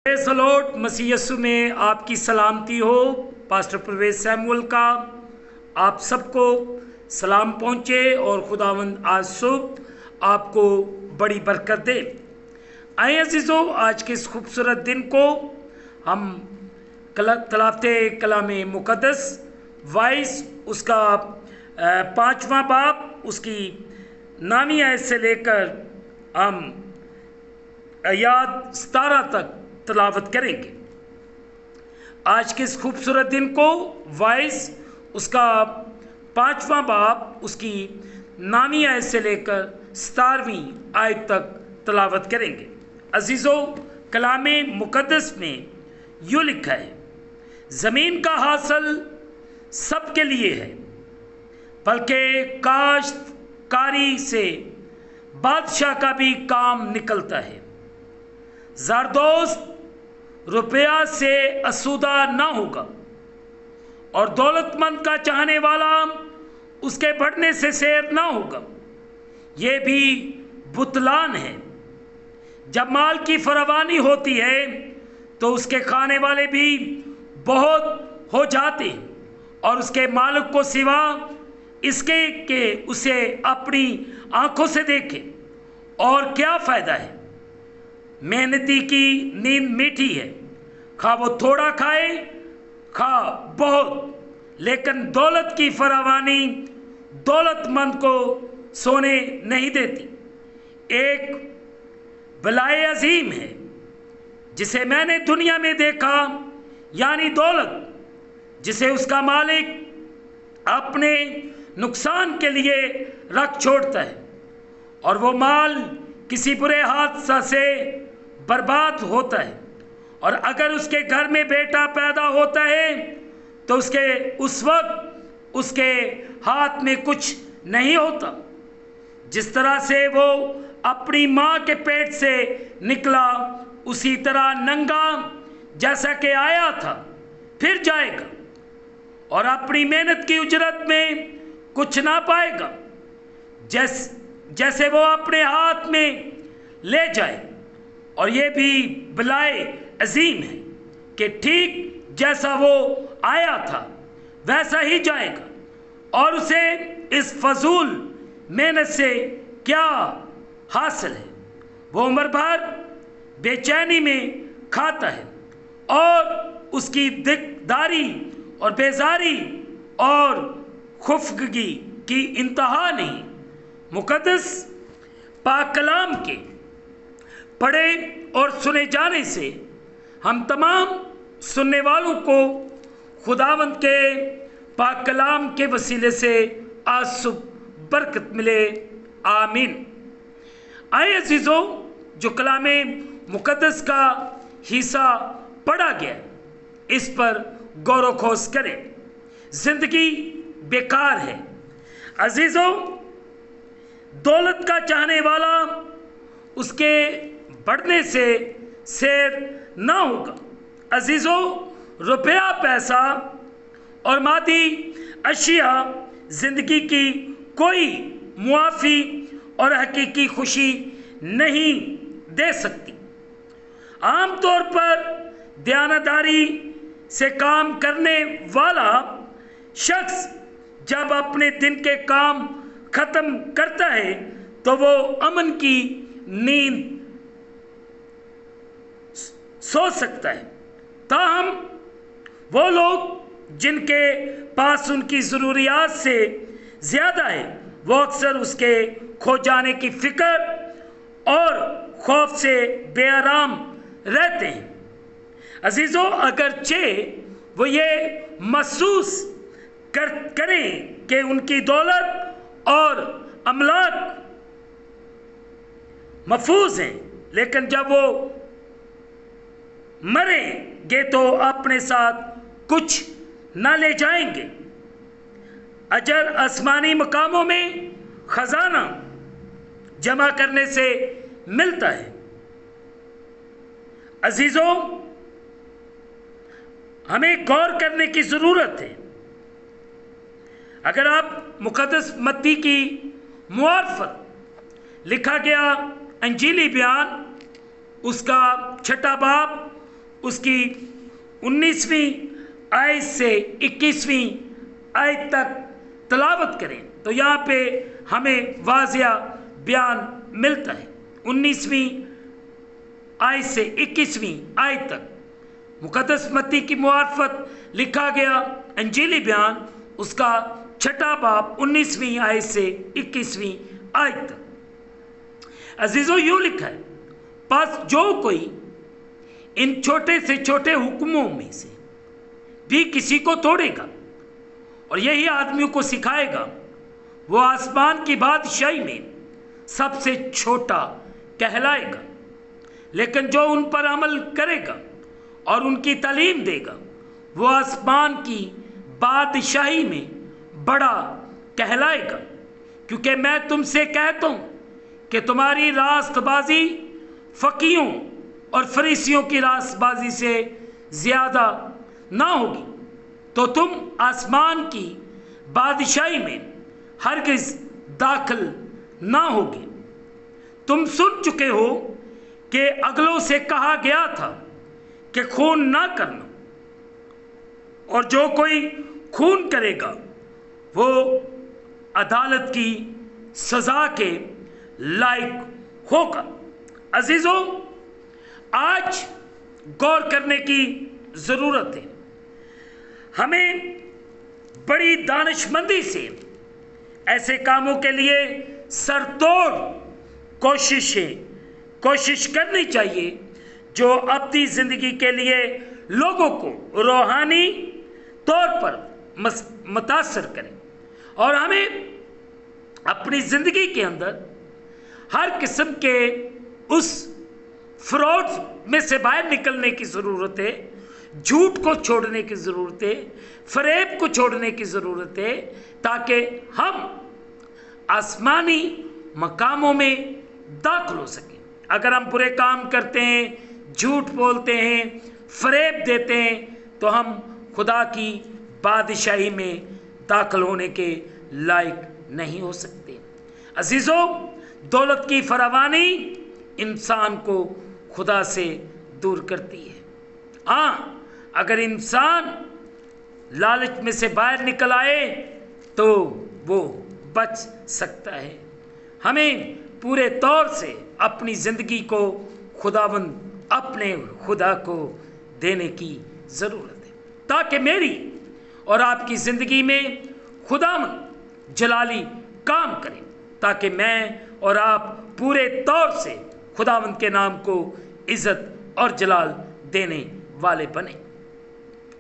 Praise the lord. मसीह यीशु में आपकी सलामती हो। पास्टर परवेज सैमुअल का आप सबको सलाम पहुँचे और खुदावंद आज सुबह आपको बड़ी बरकत दे। आइए अज़ीज़ों, आज के इस खूबसूरत दिन को हम तलाफ़ते कलाम मुक़द्दस 22 उसका 5वां बाब उसकी 9वीं आयत से लेकर हम आयत 17 तक तलावत करेंगे। आज के इस खूबसूरत दिन को 22 उसका 5वां बाब उसकी 9वीं आयत से लेकर 17वीं आयत तक तलावत करेंगे। अजीज़ों, कलाम मुक़द्दस में यूँ लिखा है, ज़मीन का हासिल सबके लिए है, बल्कि काश्तकारी से बादशाह का भी काम निकलता है। ज़रदोस्त रुपया से आसूदा ना होगा और दौलतमंद का चाहने वाला उसके बढ़ने से सैर ना होगा। ये भी बुतलान है। जब माल की फरावानी होती है तो उसके खाने वाले भी बहुत हो जाते हैं और उसके मालिक को सिवा इसके कि उसे अपनी आंखों से देखे और क्या फ़ायदा है। मेहनती की नींद मीठी है, खा वो थोड़ा खाए खा बहुत, लेकिन दौलत की फरावानी दौलतमंद को सोने नहीं देती। एक बलाए अजीम है जिसे मैंने दुनिया में देखा, यानी दौलत, जिसे उसका मालिक अपने नुकसान के लिए रख छोड़ता है और वो माल किसी बुरे हादसा से बर्बाद होता है। और अगर उसके घर में बेटा पैदा होता है तो उस वक्त उसके हाथ में कुछ नहीं होता। जिस तरह से वो अपनी माँ के पेट से निकला, उसी तरह नंगा जैसा कि आया था फिर जाएगा और अपनी मेहनत की उजरत में कुछ ना पाएगा। जैसे वो अपने हाथ में ले जाए। और ये भी बलाए अजीम है कि ठीक जैसा वो आया था वैसा ही जाएगा और उसे इस फजूल मेहनत से क्या हासिल है। वो उम्र भर बेचैनी में खाता है और उसकी दिकदारी और बेजारी और खुफगगी की इंतहा नहीं। मुक़द्दस पाक कलाम के पढ़े और सुने जाने से हम तमाम सुनने वालों को खुदावंद के पाक कलाम के वसीले से आज सुबह बरकत मिले। आमीन। आए अजीज़ों, जो कलाम मुक़द्दस का हिस्सा पढ़ा गया इस पर गौर व खोज करें। ज़िंदगी बेकार है। अजीज़ों, दौलत का चाहने वाला उसके बढ़ने से सैर ना होगा। अजीज़ों, रुपया, पैसा और मादी अशिया ज़िंदगी की कोई मुआफ़ी और हकीकी खुशी नहीं दे सकती। आम तौर पर दयानतदारी से काम करने वाला शख्स जब अपने दिन के काम ख़त्म करता है तो वो अमन की नींद सो सकता है। ताहम वो लोग जिनके पास उनकी ज़रूरियात से ज़्यादा है वो अक्सर उसके खो जाने की फ़िक्र और खौफ से बेआराम रहते हैं। अजीज़ों, अगरचे वो ये महसूस करें कि उनकी दौलत और अमलाक महफूज हैं, लेकिन जब वो मरेंगे तो अपने साथ कुछ ना ले जाएंगे। अजर आसमानी मकामों में खजाना जमा करने से मिलता है। अजीज़ों, हमें गौर करने की ज़रूरत है। अगर आप मुक़द्दस मत्ती की मुआरफत लिखा गया अंजीली बयान उसका 6वां बाब اس کی 19ویں آیت سے 21ویں آیت تک تلاوت کریں تو یہاں پہ ہمیں واضح بیان ملتا ہے۔ 19ویں آیت سے 21ویں آیت تک مقدس متی کی معرفت لکھا گیا انجیلی بیان، اس کا 6 باب 19ویں آیت سے 21ویں آیت تک۔ عزیزو یوں لکھا ہے، پس جو کوئی ان چھوٹے سے چھوٹے حکموں میں سے بھی کسی کو توڑے گا اور یہی آدمیوں کو سکھائے گا، وہ آسمان کی بادشاہی میں سب سے چھوٹا کہلائے گا، لیکن جو ان پر عمل کرے گا اور ان کی تعلیم دے گا وہ آسمان کی بادشاہی میں بڑا کہلائے گا۔ کیونکہ میں تم سے کہتا ہوں کہ تمہاری راست بازی فقیہوں اور فریسیوں کی راست بازی سے زیادہ نہ ہوگی، تو تم آسمان کی بادشاہی میں ہرگز داخل نہ ہوگی۔ تم سن چکے ہو کہ اگلوں سے کہا گیا تھا کہ خون نہ کرنا، اور جو کوئی خون کرے گا وہ عدالت کی سزا کے لائق ہوگا۔ عزیزوں، آج غور کرنے کی ضرورت ہے۔ ہمیں بڑی دانش مندی سے ایسے کاموں کے لیے سر توڑ کوشش کرنی چاہیے جو اپنی زندگی کے لیے لوگوں کو روحانی طور پر متاثر کریں، اور ہمیں اپنی زندگی کے اندر ہر قسم کے اس فراڈ میں سے باہر نکلنے کی ضرورت ہے، جھوٹ کو چھوڑنے کی ضرورت ہے، فریب کو چھوڑنے کی ضرورت ہے، تاکہ ہم آسمانی مقاموں میں داخل ہو سکیں۔ اگر ہم برے کام کرتے ہیں، جھوٹ بولتے ہیں، فریب دیتے ہیں، تو ہم خدا کی بادشاہی میں داخل ہونے کے لائق نہیں ہو سکتے۔ عزیزوں، دولت کی فراوانی انسان کو خدا سے دور کرتی ہے۔ ہاں، اگر انسان لالچ میں سے باہر نکل آئے تو وہ بچ سکتا ہے۔ ہمیں پورے طور سے اپنی زندگی کو خداوند اپنے خدا کو دینے کی ضرورت ہے، تاکہ میری اور آپ کی زندگی میں خداوند جلالی کام کرے، تاکہ میں اور آپ پورے طور سے خداوند کے نام کو عزت اور جلال دینے والے بنے۔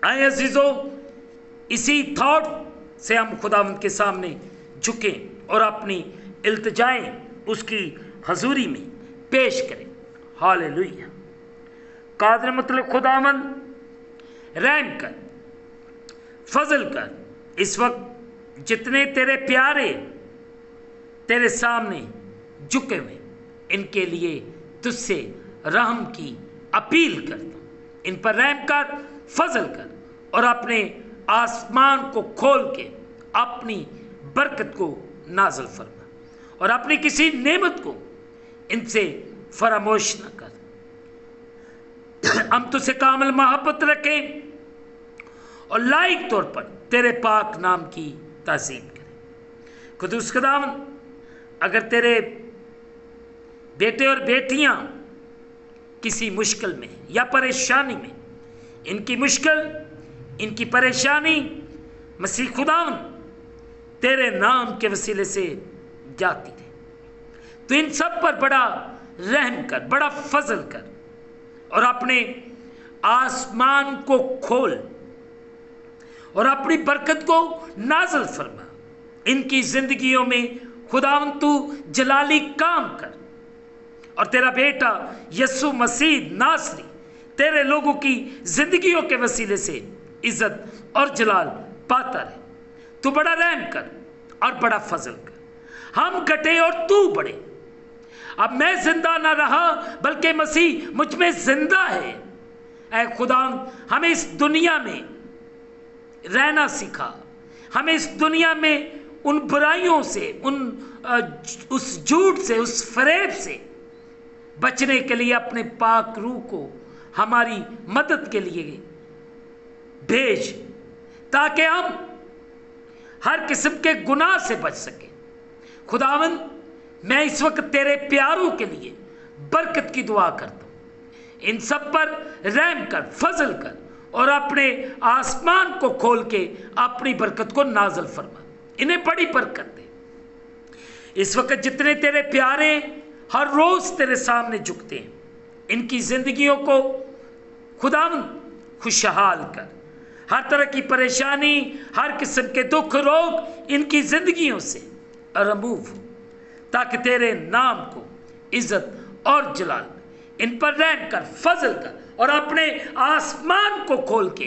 آئے عزیزو، اسی تھاٹ سے ہم خداوند کے سامنے جھکیں اور اپنی التجائیں اس کی حضوری میں پیش کریں۔ ہاللیلویہ۔ قادر مطلق خداوند، رحم کر، فضل کر۔ اس وقت جتنے تیرے پیارے تیرے سامنے جھکے ہوئے، ان کے لیے تجھ سے رحم کی اپیل کرتا ہوں۔ ان پر رحم کر، فضل کر، اور اپنے آسمان کو کھول کے اپنی برکت کو نازل فرما، اور اپنی کسی نعمت کو ان سے فراموش نہ کر۔ ہم تجھ سے کامل محبت رکھیں اور لائق طور پر تیرے پاک نام کی تعظیم کریں۔ قدوس خداوند، اگر تیرے بیٹے اور بیٹیاں کسی مشکل میں یا پریشانی میں، ان کی مشکل، ان کی پریشانی مسیح خداوند تیرے نام کے وسیلے سے جاتی ہے، تو ان سب پر بڑا رحم کر، بڑا فضل کر، اور اپنے آسمان کو کھول اور اپنی برکت کو نازل فرما۔ ان کی زندگیوں میں خداوند تو جلالی کام کر، اور تیرا بیٹا یسوع مسیح ناصری تیرے لوگوں کی زندگیوں کے وسیلے سے عزت اور جلال پاتا رہے۔ تو بڑا رحم کر اور بڑا فضل کر۔ ہم گھٹے اور تو بڑھے۔ اب میں زندہ نہ رہا بلکہ مسیح مجھ میں زندہ ہے۔ اے خدا، ہمیں اس دنیا میں رہنا سکھا، ہمیں اس دنیا میں ان برائیوں سے، اس جھوٹ سے، اس فریب سے بچنے کے لیے اپنے پاک روح کو हमारी मदद के लिए भेज, ताकि हम हर किस्म के गुनाह से बच सके। खुदावंद, मैं इस वक्त तेरे प्यारों के लिए बरकत की दुआ करता हूँ। इन सब पर रहम कर, फजल कर और अपने आसमान को खोल के अपनी बरकत को नाजल फरमा। इन्हें बड़ी बरकत दे। इस वक्त जितने तेरे प्यारे हर रोज तेरे सामने झुकते हैं, इनकी जिंदगियों को खुदावंद खुशहाल कर। हर तरह की परेशानी, हर किस्म के दुख, रोग इनकी जिंदगियों से रिमूव हो, ताकि तेरे नाम को इज्जत और जलाल इन पर रहम कर, फजल कर और अपने आसमान को खोल के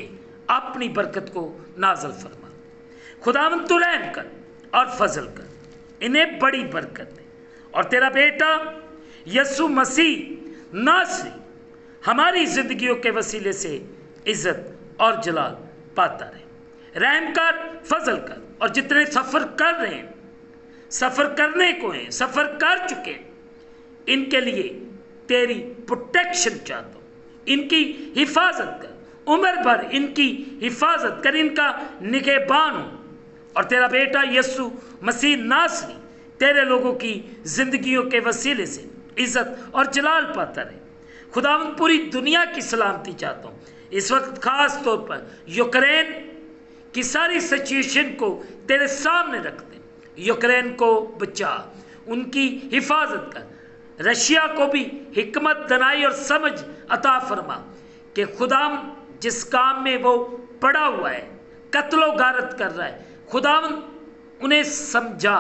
अपनी बरकत को नाजल फरमा। खुदावंद तू रहम कर और फजल कर, इन्हें बड़ी बरकत दे। और तेरा बेटा यसु मसीह नासरी हमारी जिंदगियों के वसीले से इज्जत और जलाल पाता रहे। रहम कर, फजल कर। और जितने सफ़र कर रहे हैं, सफ़र करने को हैं, सफ़र कर चुके हैं, इनके लिए तेरी प्रोटेक्शन चाहता हूँ। इनकी हिफाजत कर, उम्र भर इनकी हिफाजत कर, इनका निगहबान हो। और तेरा बेटा यीशु मसीह नासरी तेरे लोगों की ज़िंदगियों के वसीले से इज़्ज़त और जलाल पाता रहे। खुदावंद, पूरी दुनिया की सलामती चाहता हूँ। इस वक्त ख़ास तौर पर यूक्रेन की सारी सिचुएशन को तेरे सामने रखते हैं। यूक्रेन को बचा, उनकी हिफाजत कर। रशिया को भी हिकमत, दनाई और समझ अता फरमा कि खुदावंद जिस काम में वो पड़ा हुआ है, कत्लो गारत कर रहा है, खुदावंद उन्हें समझा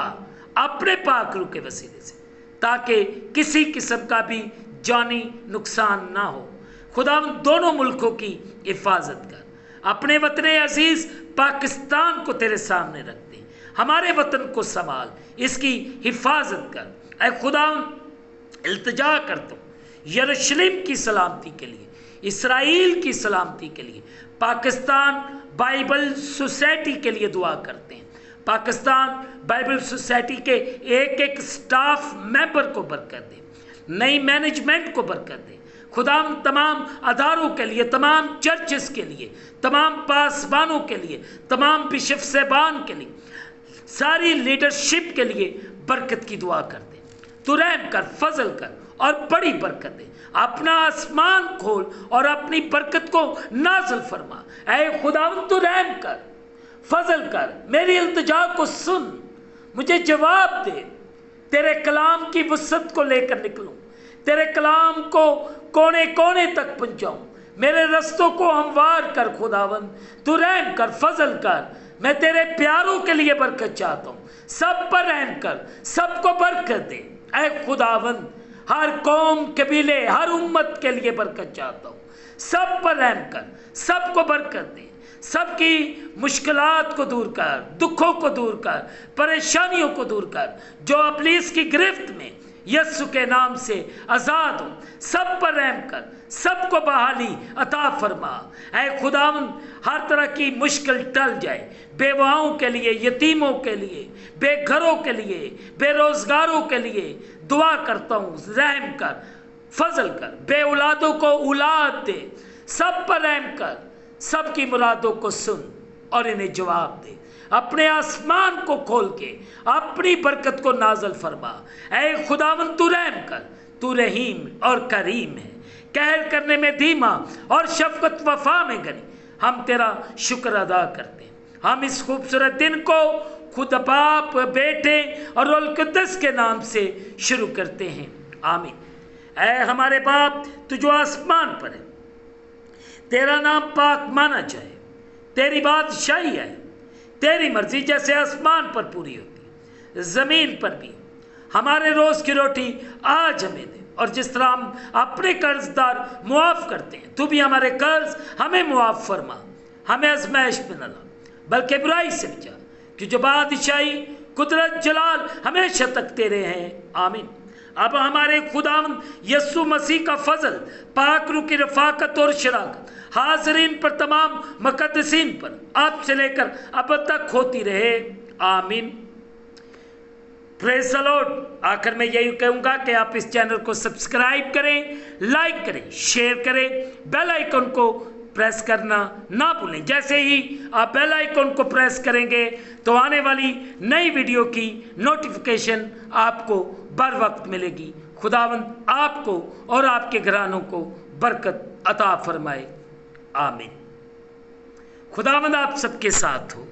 अपने पाक रूह के वसीले से, ताकि किसी किस्म का भी जानी नुकसान ना हो। खुदावंद दोनों मुल्कों की हिफाजत कर। अपने वतन अजीज़ पाकिस्तान को तेरे सामने रखते हैं, हमारे वतन को संभाल, इसकी हिफाजत कर। ऐ खुदावंद इल्तिजा करता हूँ यरूशलेम की सलामती के लिए, इसराइल की सलामती के लिए, पाकिस्तान बाइबल सोसाइटी के लिए दुआ करते हैं। पाकिस्तान बाइबल सोसाइटी के एक एक स्टाफ मेंबर को बरकत दे, नई मैनेजमेंट को बरकत दे। खुदाम तमाम अदारों के लिए, तमाम चर्चेस के लिए, तमाम पासबानों के लिए, तमाम बिशप साहबान के लिए, सारी लीडरशिप के लिए बरकत की दुआ कर दे। तू रहम कर, फजल कर और बड़ी बरकत दे। अपना आसमान खोल और अपनी बरकत को नाज़िल फरमा। ऐ खुदावंद तू रहम कर, फजल कर, मेरी इल्तिजा को सुन, मुझे जवाब दे। तेरे कलाम की वसत को लेकर निकलूं, तेरे कलाम को कोने कोने तक पहुंचाऊं। मेरे रस्तों को हमवार कर खुदावंद, तू रहम कर, फजल कर। मैं तेरे प्यारों के लिए बरकत चाहता हूँ। सब पर रहम कर, सबको बरकत दे। ऐ खुदावंद, हर कौम, कबीले, हर उम्मत के लिए बरकत चाहता हूँ। सब पर रहम कर, सबको बरकत दे। सबकी मुश्किलात को दूर कर, दुखों को दूर कर, परेशानियों को दूर कर, जो इब्लीस की गिरफ्त में यीशु के नाम से आज़ाद हो। सब पर रहम कर, सबको बहाली अता फरमा। ऐ खुदावंद, हर तरह की मुश्किल टल जाए। बेवाओं के लिए, यतीमों के लिए, बेघरों के लिए, बेरोजगारों के लिए दुआ करता हूँ। रहम कर, फजल कर, बे औलादों को औलाद दे। सब पर रहम कर, सबकी मुरादों को सुन और इन्हें जवाब दे। अपने आसमान को खोल के अपनी बरकत को नाज़िल फरमा। ऐ खुदावंद तू रहम कर, तू रहीम और करीम है, कहर करने में धीमा और शफकत वफा में गनी। हम तेरा शुक्र अदा करते हैं। हम इस खूबसूरत दिन को खुद बाप, बेटे और रूह कुद्दस के नाम से शुरू करते हैं। आमीन। ऐ हमारे बाप, तू जो आसमान पर है, तेरा नाम पाक माना जाए। तेरी बादशाही है, तेरी मर्जी जैसे आसमान पर पूरी होती है, ज़मीन पर भी। हमारे रोज़ की रोटी आज हमें दे, और जिस तरह हम अपने कर्जदार मुआफ़ करते हैं, तू भी हमारे कर्ज हमें मुआफ़ फरमा। हमें आज़माइश में न ला, बल्कि बुराई से बचा, कि जो बादशाही, कुदरत, जलाल हमेशा तक तेरे हैं। आमीन। अब हमारे खुदावंद यीशु मसीह का फजल, पाक रूह की रफ़ाकत और शराकत हाज़रीन पर, तमाम मुक़द्दसीन पर, अब से लेकर अब तक होती रहे। आमीन। Praise the Lord. आखिर में यही कहूँगा कि आप इस चैनल को सब्सक्राइब करें, लाइक करें, शेयर करें, बेल आइकन को प्रेस करना ना भूलें। जैसे ही आप बेल आइकन को प्रेस करेंगे तो आने वाली नई वीडियो की नोटिफिकेशन आपको बर वक्त मिलेगी। खुदावंद आपको और आपके घरानों को बरकत अता फरमाए। आमीन। खुदावंद आप सबके साथ हो।